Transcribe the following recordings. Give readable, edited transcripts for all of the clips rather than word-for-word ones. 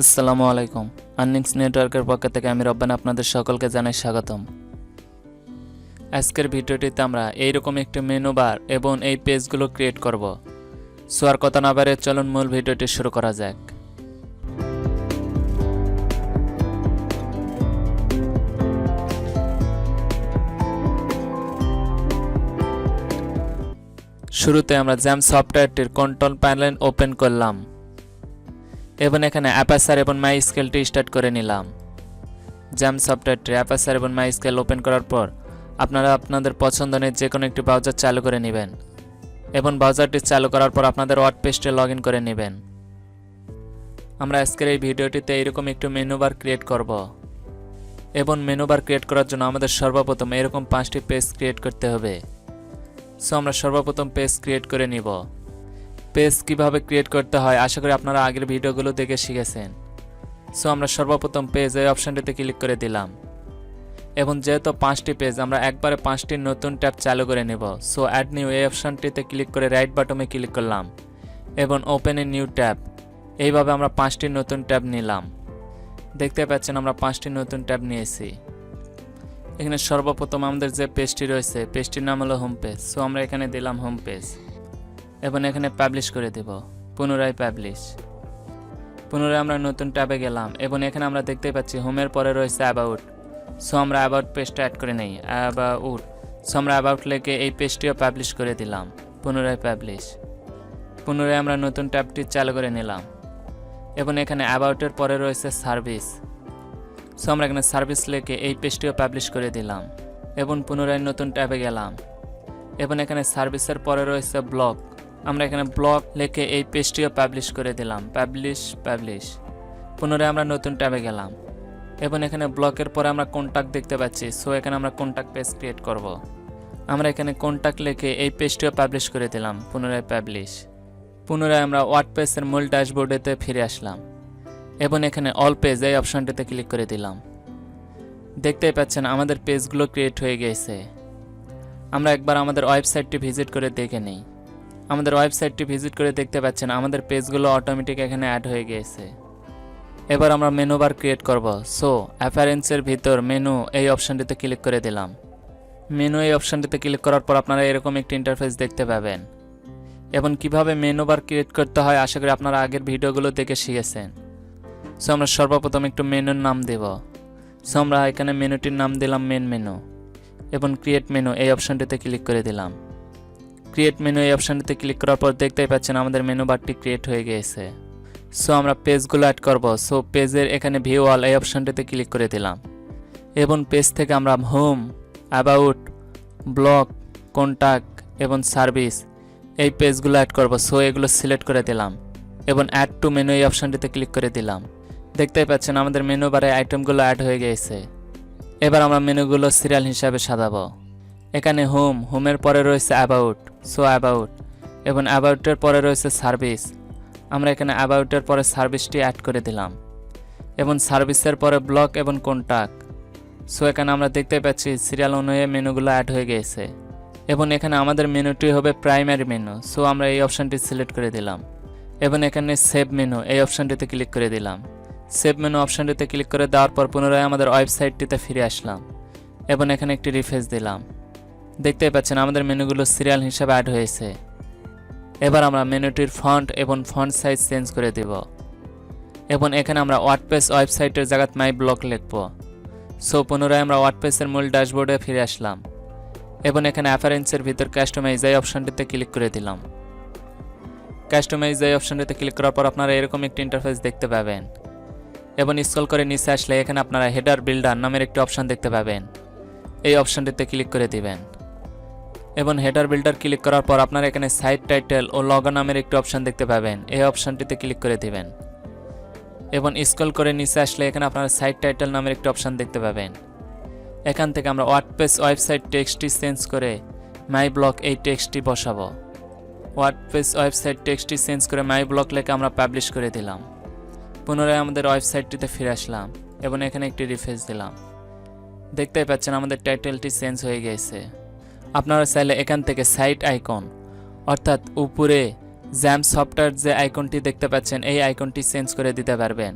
আসসালামু আলাইকুম। আর্নিংস নেটওয়ার্কের পক্ষ থেকে আমি রব্বানি আপনাদের সকলকে জানাই স্বাগতম। আজকের ভিডিওটিতে আমরা এইরকম একটি মেনু বার এবং এই পেজগুলো ক্রিয়েট করব। সো আর কথা না বাড়িয়ে চলুন মূল ভিডিওটি শুরু করা যাক। শুরুতে আমরা জ্যাম সফটওয়্যারটির কন্ট্রোল প্যানেল ওপেন করলাম এবং এখানে অ্যাপাসার এবং মাই স্কেলটি স্টার্ট করে নিলাম। জ্যাম সফটওয়্যারটির অ্যাপাসার এবং মাই স্কেল ওপেন করার পর আপনারা আপনাদের পছন্দের যে কোনো একটি ব্রাউজার চালু করে নেবেন এবং ব্রাউজারটি চালু করার পর আপনাদের ওয়ার্ডপ্রেসে লগ ইন করে নেবেন। আমরা আজকের এই ভিডিওটিতে এইরকম একটু মেনু বার ক্রিয়েট করব এবং মেনু বার ক্রিয়েট করার জন্য আমাদের সর্বপ্রথম এরকম 5টি পেজ ক্রিয়েট করতে হবে। সো আমরা সর্বপ্রথম পেজ ক্রিয়েট করে নিব। পেজ কিভাবে ক্রিয়েট করতে হয় আশা করি আপনারা আগের ভিডিওগুলো দেখে শিখেছেন। সো আমরা সর্বপ্রথম পেজ এই অপশনটিতে ক্লিক করে দিলাম এবং যেহেতু 5টি পেজ আমরা একবারে 5টি নতুন ট্যাব চালু করে নেব। সো অ্যাড নিউ এই অপশনটিতে ক্লিক করে রাইট বাটনে ক্লিক করলাম এবং ওপেন এ নিউ ট্যাব। এইভাবে আমরা 5টি নতুন ট্যাব নিলাম। দেখতে পাচ্ছেন আমরা 5টি নতুন ট্যাব নিয়েছি। এখানে সর্বপ্রথম আমাদের যে পেজটি রয়েছে পেজটির নাম হলো হোম পেজ। সো আমরা এখানে দিলাম হোম পেজ এবং এখানে পাবলিশ করে দেব। পুনরায় পাবলিশ। পুনরায় আমরা নতুন ট্যাবে গেলাম এবং এখানে আমরা দেখতে পাচ্ছি হোমের পরে রয়েছে অ্যাবাউট। সো আমরা অ্যাবাউট পেজটা অ্যাড করে নেই। অ্যাবাউট। সো আমরা অ্যাবাউট লিখে এই পেজটিও পাবলিশ করে দিলাম। পুনরায় পাবলিশ। পুনরায় আমরা নতুন ট্যাবটি চালু করে নিলাম এবং এখানে অ্যাবাউটের পরে রয়েছে সার্ভিস। সো আমরা এখানে সার্ভিস লিখে এই পেজটিও পাবলিশ করে দিলাম এবং পুনরায় নতুন ট্যাবে গেলাম এবং এখানে সার্ভিসের পরে রয়েছে ব্লগ। আমরা এখানে ব্লগ লিখে এই পেজটিও পাবলিশ করে দিলাম। পাবলিশ। পুনরায় আমরা নতুন ট্যাবে গেলাম এবং এখানে ব্লকের পরে আমরা কন্ট্যাক্ট দেখতে পাচ্ছি। সো এখানে আমরা কন্ট্যাক্ট পেজ ক্রিয়েট করব। আমরা এখানে কন্ট্যাক্ট লিখে এই পেজটিও পাবলিশ করে দিলাম। পুনরায় পাবলিশ। পুনরায় আমরা ওয়ার্ডপ্রেসের মূল ড্যাশবোর্ডেতে ফিরে আসলাম এবং এখানে অল পেজ এই অপশনটিতে ক্লিক করে দিলাম। দেখতেই পাচ্ছেন আমাদের পেজগুলো ক্রিয়েট হয়ে গেছে। আমরা একবার আমাদের ওয়েবসাইটটি ভিজিট করে দেখে নিই। আমাদের ওয়েবসাইটটি ভিজিট করে দেখতে পাচ্ছেন আমাদের পেজগুলো অটোমেটিক এখানে অ্যাড হয়ে গিয়েছে। এবার আমরা মেনু বার ক্রিয়েট করব। সো অ্যাপারেন্সের ভিতর মেনু এই অপশনটিতে ক্লিক করে দিলাম। মেনু এই অপশনটিতে ক্লিক করার পর আপনারা এরকম একটি ইন্টারফেস দেখতে পাবেন এবং কিভাবে মেনু বার ক্রিয়েট করতে হয় আশা করি আপনারা আগের ভিডিওগুলো দেখে শিখেছেন। সো আমরা সর্বপ্রথম একটু মেনুর নাম দেব। সো আমরা এখানে মেনুটির নাম দিলাম মেন মেনু এবং ক্রিয়েট মেনু এই অপশনটিতে ক্লিক করে দিলাম। ক্রিয়েট মেনু এই অপশনটিতে ক্লিক করার পর দেখতেই পাচ্ছেন আমাদের মেনু বারটি ক্রিয়েট হয়ে গিয়েছে। সো আমরা পেজগুলো অ্যাড করব। সো পেজের এখানে ভিউ অল এই অপশনটিতে ক্লিক করে দিলাম এবং পেজ থেকে আমরা হোম, অ্যাবাউট, ব্লগ, কন্ট্যাক্ট এবং সার্ভিস এই পেজগুলো অ্যাড করব। সো এগুলো সিলেক্ট করে দিলাম এবং অ্যাড টু মেনু এই অপশনটিতে ক্লিক করে দিলাম। দেখতেই পাচ্ছেন আমাদের মেনু বারে আইটেমগুলো অ্যাড হয়ে গিয়েছে। এবার আমরা মেনুগুলো সিরিয়াল হিসাবে সাজাবো। এখানে হোমের পরে রয়েছে অ্যাবাউট। সো অ্যাবাউট এবং অ্যাবাউটের পরে রয়েছে সার্ভিস। আমরা এখানে অ্যাবাউটের পরে সার্ভিসটি অ্যাড করে দিলাম এবং সার্ভিসের পরে ব্লগ এবং কন্ট্যাক্ট। সো এখানে আমরা দেখতে পাচ্ছি সিরিয়াল অনুযায়ী মেনুগুলো অ্যাড হয়ে গিয়েছে এবং এখানে আমাদের মেনুটি হবে প্রাইমারি মেনু। সো আমরা এই অপশনটি সিলেক্ট করে দিলাম এবং এখানে সেভ মেনু এই অপশনটিতে ক্লিক করে দিলাম। সেভ মেনু অপশনটিতে ক্লিক করে দেওয়ার পর পুনরায় আমাদের ওয়েবসাইটটিতে ফিরে আসলাম এবং এখানে একটি রিফ্রেশ দিলাম। দেখতেই পাচ্ছেন আমাদের মেনুগুলো সিরিয়াল হিসেবে অ্যাড হয়েছে। এবার আমরা মেনুটির ফন্ট এবং ফন্ট সাইজ চেঞ্জ করে দেব এবং এখানে আমরা ওয়ার্ডপ্রেস ওয়েবসাইটের জায়গায় মাই ব্লগ লিখব। সো পুনরায় আমরা ওয়ার্ডপ্রেসের মূল ড্যাশবোর্ডে ফিরে আসলাম এবং এখানে অ্যাপারেন্সের ভিতর কাস্টমাইজ এই অপশনটিতে ক্লিক করে দিলাম। কাস্টমাইজ এই অপশনটিতে ক্লিক করার পর আপনারা এরকম একটি ইন্টারফেস দেখতে পাবেন এবং স্ক্রল করে নিচে আসলে এখানে আপনারা হেডার বিল্ডার নামের একটি অপশন দেখতে পাবেন। এই অপশনটিতে ক্লিক করে দিবেন এবং হেডার বিল্ডার ক্লিক করার পর আপনারা এখানে সাইট টাইটেল ও লগো নামের একটি অপশন দেখতে পাবেন। এই অপশনটিতে ক্লিক করে দিবেন এবং স্ক্রল করে নিচে আসলে এখানে আপনারা সাইট টাইটেল নামের একটি অপশন দেখতে পাবেন। এখান থেকে আমরা ওয়ার্ডপ্রেস ওয়েবসাইট টেক্সটটি চেঞ্জ করে মাই ব্লগ এই টেক্সটটি বসাবো। ওয়ার্ডপ্রেস ওয়েবসাইট টেক্সটটি চেঞ্জ করে মাই ব্লগ লিখে আমরা পাবলিশ করে দিলাম। পুনরায় আমাদের ওয়েবসাইটটিতে ফিরে আসলাম এবং এখানে একটি রিফ্রেশ দিলাম। দেখতেই পাচ্ছেন আমাদের টাইটেলটি চেঞ্জ হয়ে গিয়েছে। আপনারা চাইলে এখান থেকে সাইট আইকন অর্থাৎ উপরে জ্যাম সফটওয়্যার যে আইকনটি দেখতে পাচ্ছেন এই আইকনটি চেঞ্জ করে দিতে পারবেন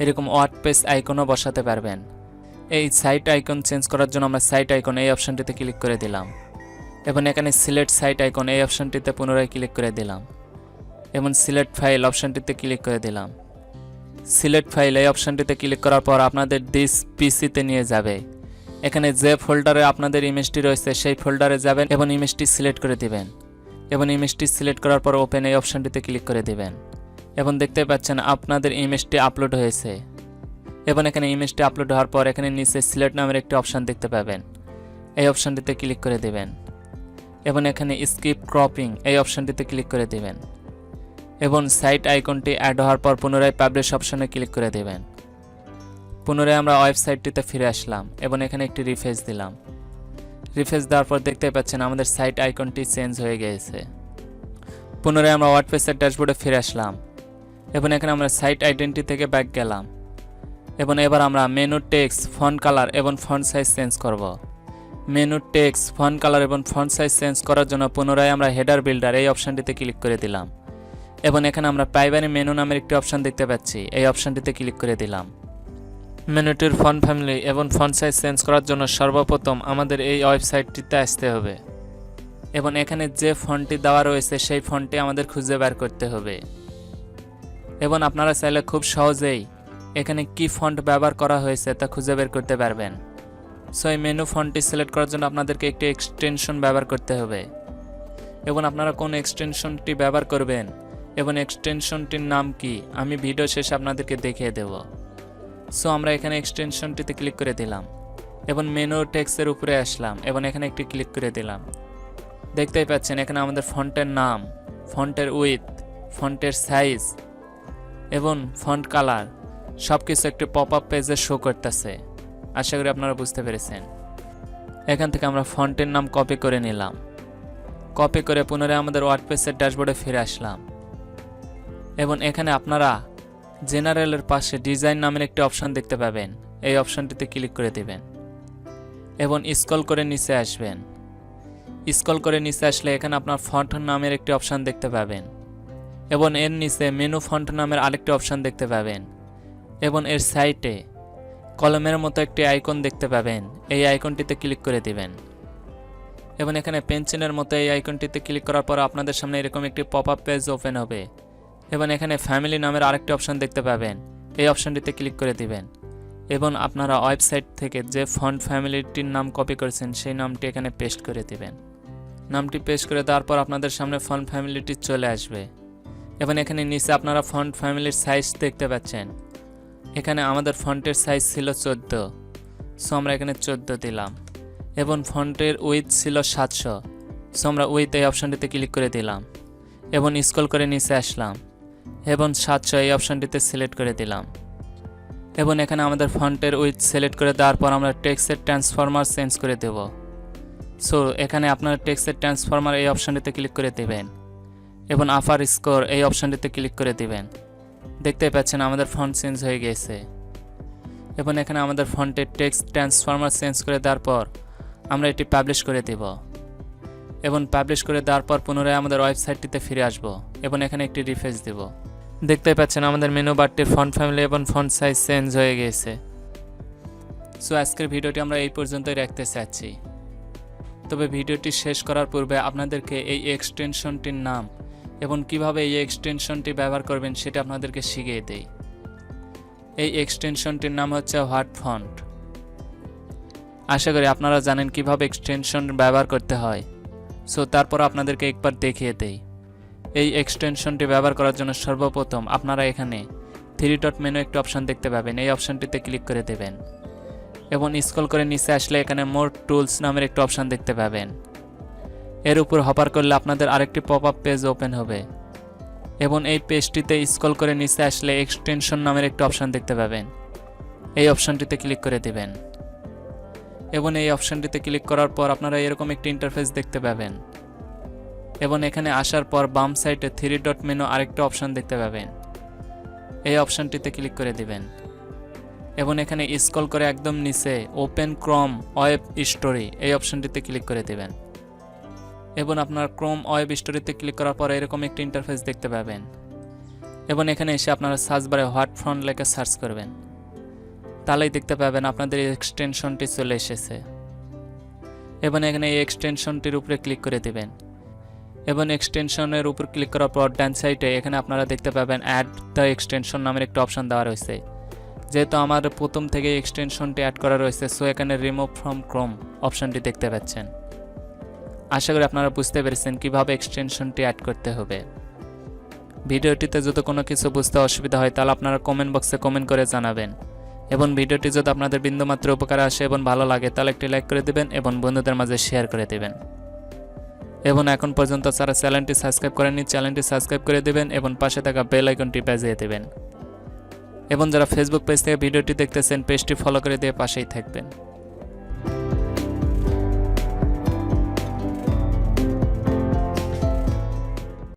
এরকম ওয়ার্ডপ্রেস আইকনও বসাতে পারবেন। এই সাইট আইকন চেঞ্জ করার জন্য আমরা সাইট আইকন এই অপশনটিতে ক্লিক করে দিলাম এবং এখানে সিলেক্ট সাইট আইকন এই অপশনটিতে পুনরায় ক্লিক করে দিলাম এবং সিলেক্ট ফাইল অপশনটিতে ক্লিক করে দিলাম। সিলেক্ট ফাইল এই অপশনটিতে ক্লিক করার পর আপনাদের দিস পিসিতে নিয়ে যাবে। এখানে যে ফোল্ডারে আপনাদের ইমেজটি রয়েছে সেই ফোল্ডারে যাবেন এবং ইমেজটি সিলেক্ট করে দিবেন এবং ইমেজটি সিলেক্ট করার পর ওপেন এই অপশনটিতে ক্লিক করে দিবেন এবং দেখতে পাচ্ছেন আপনাদের ইমেজটি আপলোড হয়েছে। এবং এখানে ইমেজটি আপলোড হওয়ার পর এখানে নিচে সিলেক্ট নামের একটি অপশন দেখতে পাবেন, এই অপশনটিতে ক্লিক করে দিবেন এবং এখানে স্কিপ ক্রপিং এই অপশনটিতে ক্লিক করে দিবেন এবং সাইট আইকনটি অ্যাড হওয়ার পর পুনরায় পাবলিশ অপশনে ক্লিক করে দেবেন। পুনরায় আমরা ওয়েবসাইটটিতে ফিরে আসলাম এবং এখানে একটি রিফ্রেশ দিলাম। রিফ্রেশ দেওয়ার পর দেখতে পাচ্ছেন আমাদের সাইট আইকনটি চেঞ্জ হয়ে গিয়েছে। পুনরায় আমরা ওয়ার্ডপ্রেসের ড্যাশবোর্ডে ফিরে আসলাম এবং এখানে আমরা সাইট আইডেন্টি থেকে ব্যাক গেলাম এবং এবার আমরা মেনু টেক্সট, ফন্ট কালার এবং ফন্ট সাইজ চেঞ্জ করব। মেনু টেক্সট, ফন্ট কালার এবং ফন্ট সাইজ চেঞ্জ করার জন্য পুনরায় আমরা হেডার বিল্ডার এই অপশনটিতে ক্লিক করে দিলাম এবং এখানে আমরা প্রাইমারি মেনু নামের একটি অপশন দেখতে পাচ্ছি, এই অপশনটিতে ক্লিক করে দিলাম। মেনুটির ফন্ট ফ্যামিলি এবং ফন্ট সাইজ চেঞ্জ করার জন্য সর্বপ্রথম আমাদের এই ওয়েবসাইটটিতে আসতে হবে এবং এখানে যে ফন্টটি দেওয়া রয়েছে সেই ফন্টটি আমাদের খুঁজে বের করতে হবে এবং আপনারা চাইলে খুব সহজেই এখানে কি ফন্ট ব্যবহার করা হয়েছে তা খুঁজে বের করতে পারবেন। সো এই মেনু ফন্টটি সিলেক্ট করার জন্য আপনাদেরকে একটি এক্সটেনশন ব্যবহার করতে হবে এবং আপনারা কোন এক্সটেনশনটি ব্যবহার করবেন এবং এক্সটেনশনটির নাম কি আমি ভিডিও শেষে আপনাদেরকে দেখিয়ে দেব। সো আমরা এখানে এক্সটেনশনটিতে ক্লিক করে দিলাম এবং মেনু টেক্সটের উপরে আসলাম এবং এখানে একটি ক্লিক করে দিলাম। দেখতেই পাচ্ছেন এখানে আমাদের ফন্টের নাম, ফন্টের উইথ, ফন্টের সাইজ এবং ফন্ট কালার সব কিছু একটি পপ আপ পেজে শো করতেছে। আশা করি আপনারা বুঝতে পেরেছেন। এখান থেকে আমরা ফন্টের নাম কপি করে নিলাম। কপি করে পুনরায় আমাদের ওয়ার্ডপ্রেসের ড্যাশবোর্ডে ফিরে আসলাম এবং এখানে আপনারা জেনারেলের পাশে ডিজাইন নামের একটি অপশন দেখতে পাবেন, এই অপশনটিতে ক্লিক করে দিবেন এবং স্ক্রল করে নিচে আসবেন। স্ক্রল করে নিচে আসলে এখানে আপনার ফন্ট নামের একটি অপশন দেখতে পাবেন এবং এর নিচে মেনু ফন্ট নামের আরেকটি অপশন দেখতে পাবেন এবং এর সাইটে কলমের মতো একটি আইকন দেখতে পাবেন, এই আইকনটিতে ক্লিক করে দিবেন এবং এখানে পেন্সিলের মতো এই আইকনটিতে ক্লিক করার পর আপনাদের সামনে এরকম একটি পপ আপ পেজ ওপেন হবে এবং এখানে ফ্যামিলি নামের আরেকটি অপশন দেখতে পাবেন, এই অপশনটিতে ক্লিক করে দিবেন এবং আপনারা ওয়েবসাইট থেকে যে ফন্ট ফ্যামিলিটির নাম কপি করেছেন সেই নামটি এখানে পেস্ট করে দিবেন। নামটি পেস্ট করে দেওয়ার পর আপনাদের সামনে ফন্ট ফ্যামিলিটি চলে আসবে এবং এখানে নিচে আপনারা ফন্ট ফ্যামিলির সাইজ দেখতে পাচ্ছেন। এখানে আমাদের ফন্টের সাইজ ছিল 14, সো আমরা এখানে 14 দিলাম এবং ফন্টের উইথ ছিল 700, সো আমরা উইথ এই অপশনটিতে ক্লিক করে দিলাম এবং স্ক্রল করে নিচে আসলাম এবং 700 এই অপশনটিতে সিলেক্ট করে দিলাম এবং এখানে আমাদের ফন্টের উইথ সিলেক্ট করে দেওয়ার পর আমরা টেক্সটের ট্রান্সফরমার চেঞ্জ করে দেব। সো এখানে আপনার টেক্সটের ট্রান্সফরমার এই অপশনটিতে ক্লিক করে দেবেন এবং আপার স্কোর এই অপশনটিতে ক্লিক করে দিবেন। দেখতেই পাচ্ছেন আমাদের ফন্ট চেঞ্জ হয়ে গিয়েছে এবং এখানে আমাদের ফন্টের টেক্সট ট্রান্সফরমার চেঞ্জ করে দেওয়ার পর আমরা এটি পাবলিশ করে দেব এবং পাবলিশ করে দেওয়ার পর পুনরায় আমাদের ওয়েবসাইটটিতে ফিরে আসব এবং এখানে একটি রিফ্রেশ দেব। দেখতেই পাচ্ছেন আমাদের মেনু বারটির ফন্ট ফ্যামিলি এবং ফন্ট সাইজ চেঞ্জ হয়ে গিয়েছে। সো আজকের ভিডিওটি আমরা এই পর্যন্তই রাখতে চাচ্ছি, তবে ভিডিওটি শেষ করার পূর্বে আপনাদেরকে এই এক্সটেনশনটির নাম এবং কিভাবে এই এক্সটেনশনটি ব্যবহার করবেন সেটা আপনাদেরকে শিখিয়ে দেই। এই এক্সটেনশনটির নাম হচ্ছে হোয়াট ফন্ট। আশা করি আপনারা জানেন কিভাবে এক্সটেনশন ব্যবহার করতে হয়, সো তারপর আপনাদেরকে একবার দেখিয়ে দেই। এই এক্সটেনশনটি ব্যবহার করার জন্য সর্বপ্রথম আপনারা এখানে 3 ডট মেনু একটি অপশন দেখতে পাবেন, এই অপশনটিতে ক্লিক করে দেবেন এবং স্ক্রল করে নিচে আসলে এখানে মোর টুলস নামের একটি অপশন দেখতে পাবেন। এর উপর হপার করলে আপনাদের আরেকটি পপ আপ পেজ ওপেন হবে এবং এই পেজটিতে স্ক্রল করে নিচে আসলে এক্সটেনশন নামের একটি অপশন দেখতে পাবেন, এই অপশনটিতে ক্লিক করে দেবেন এবং এই অপশনটিতে ক্লিক করার পর আপনারা এরকম একটি ইন্টারফেস দেখতে পাবেন এবং এখানে আসার পর বাম সাইডে 3 ডট মেনু আরেকটা অপশন দেখতে পাবেন, এই অপশনটিতে ক্লিক করে দিবেন এবং এখানে স্ক্রল করে একদম নিচে ওপেন ক্রোম ওয়েব স্টোরি এই অপশনটিতে ক্লিক করে দিবেন এবং আপনার ক্রোম ওয়েব স্টোরিতে ক্লিক করার পর এরকম একটি ইন্টারফেস দেখতে পাবেন এবং এখানে এসে আপনারা সার্চ বারে হোয়াট ফন্ট লেখা সার্চ করবেন, তাহলেই দেখতে পাবেন আপনাদের এই এক্সটেনশনটি চলে এসেছে। এবং এখানে এই এক্সটেনশনটির উপরে ক্লিক করে দেবেন এবং এক্সটেনশনের উপর ক্লিক করার পর ডান সাইডে এখানে আপনারা দেখতে পাবেন অ্যাড দ্য এক্সটেনশন নামের একটা অপশন দেওয়া রয়েছে। যেহেতু আমার প্রথম থেকে এক্সটেনশনটি অ্যাড করা রয়েছে, সো এখানে রিমুভ ফ্রম ক্রোম অপশনটি দেখতে পাচ্ছেন। আশা করি আপনারা বুঝতে পেরেছেন কিভাবে এক্সটেনশনটি অ্যাড করতে হবে। ভিডিওটিতে যদি কোনো কিছু বুঝতে অসুবিধা হয় তাহলে আপনারা কমেন্ট বক্সে কমেন্ট করে জানাবেন। এবং ভিডিওটি যদি আপনাদের বিন্দুমাত্র উপকারে আসে এবং ভালো লাগে তাহলে একটি লাইক করে দেবেন এবং বন্ধুদের মাঝে শেয়ার করে দেবেন। এবং এখন পর্যন্ত যারা চ্যানেলটি সাবস্ক্রাইব করেননি চ্যানেলটি সাবস্ক্রাইব করে দেবেন এবং পাশে থাকা বেল আইকনটি বাজিয়ে দেবেন। এবং যারা ফেসবুক পেজ থেকে ভিডিওটি দেখতেছেন পেজটি ফলো করে দিয়ে পাশেই থাকবেন।